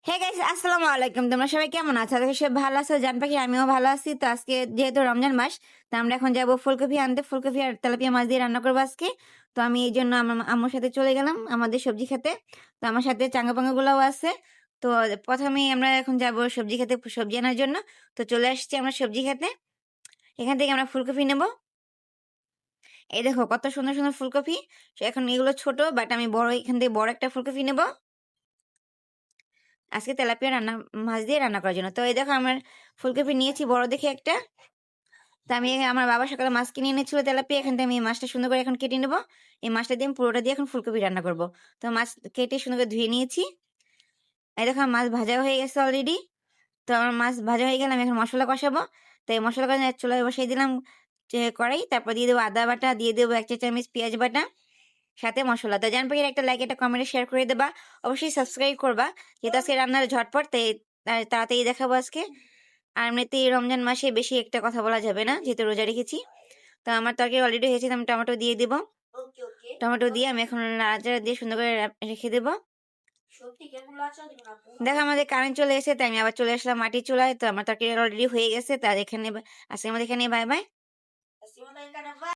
Hey guys, আসসালামু আলাইকুম। তোমরা সবাই কেমন আছো? আজকে সব ভালো আছো? জান পাখি আমিও ভালো আছি। তো আজকে যেহেতু রমজান মাস, তো আমরা এখন যাবো ফুলকপি আনতে। ফুলকপি আর তেলাপিয়া মাছ দিয়ে রান্না করবো আজকে। তো আমি এই জন্য আমার আম্মুর সাথে চলে গেলাম আমাদের সবজি খেতে। তো আমার সাথে চাঙ্গা পাঙ্গা গুলাও আছে। তো প্রথমেই আমরা এখন যাবো সবজি খেতে, সবজি আনার জন্য। তো চলে আসছি আমরা সবজি খেতে। এখান থেকে আমরা ফুলকপি নেব। এই দেখো কত সুন্দর সুন্দর ফুলকপি। এখন এগুলো ছোট, বাট আমি বড়, এখান থেকে বড় একটা ফুলকপি নেব আজকে তেলাপিয়া মাছ দিয়ে রান্না করার জন্য। তো এই দেখো আমার ফুলকপি নিয়েছি বড় দেখে একটা। তো আমি আমার বাবা সকালে মাছ কিনে এনেছিল তেলাপিয়া, এখান থেকে আমি এই মাছটা সুন্দর করে এখন কেটে নেবো। এই মাছটা দিয়ে আমি পুরোটা দিয়ে এখন ফুলকপি রান্না করব। তো মাছ কেটে সুন্দর করে ধুয়ে নিয়েছি। এই দেখো মাছ ভাজা হয়ে গেছে অলরেডি। তো আমার মাছ ভাজা হয়ে গেলে আমি এখন মশলা কষাবো। তো এই মশলা কষা চুলায় বসিয়ে দিলাম যে কড়াই, তারপর দিয়ে দেবো আদা বাটা, দিয়ে দেবো 1 চা চামচ পেঁয়াজ বাটা, সাথে মশলা। তো জান পাখির একটা লাইক, একটা কমেন্টে শেয়ার করে দেবা, অবশ্যই সাবস্ক্রাইব করবা, যেহেতু আজকে রান্নার ঝটপট তাই তাড়াতাড়ি দেখাবো আজকে। আর এমনিতে এই রমজান মাসে বেশি একটা কথা বলা যাবে না, যেহেতু রোজা রেখেছি। তো আমার তরকারি অলরেডি হয়েছে, তো আমি টমেটো দিয়ে দেবো। টমেটো দিয়ে আমি এখন নাড়াচাড়া দিয়ে সুন্দর করে রেখে দেবো। দেখো আমাদের কারেন্ট চলে এসেছে, তাই আমি আবার চলে আসলাম মাটির চুলায়। তো আমার তরকারি অলরেডি হয়ে গেছে। তার এখানে আজকে আমাদের এখানে বাই বাই।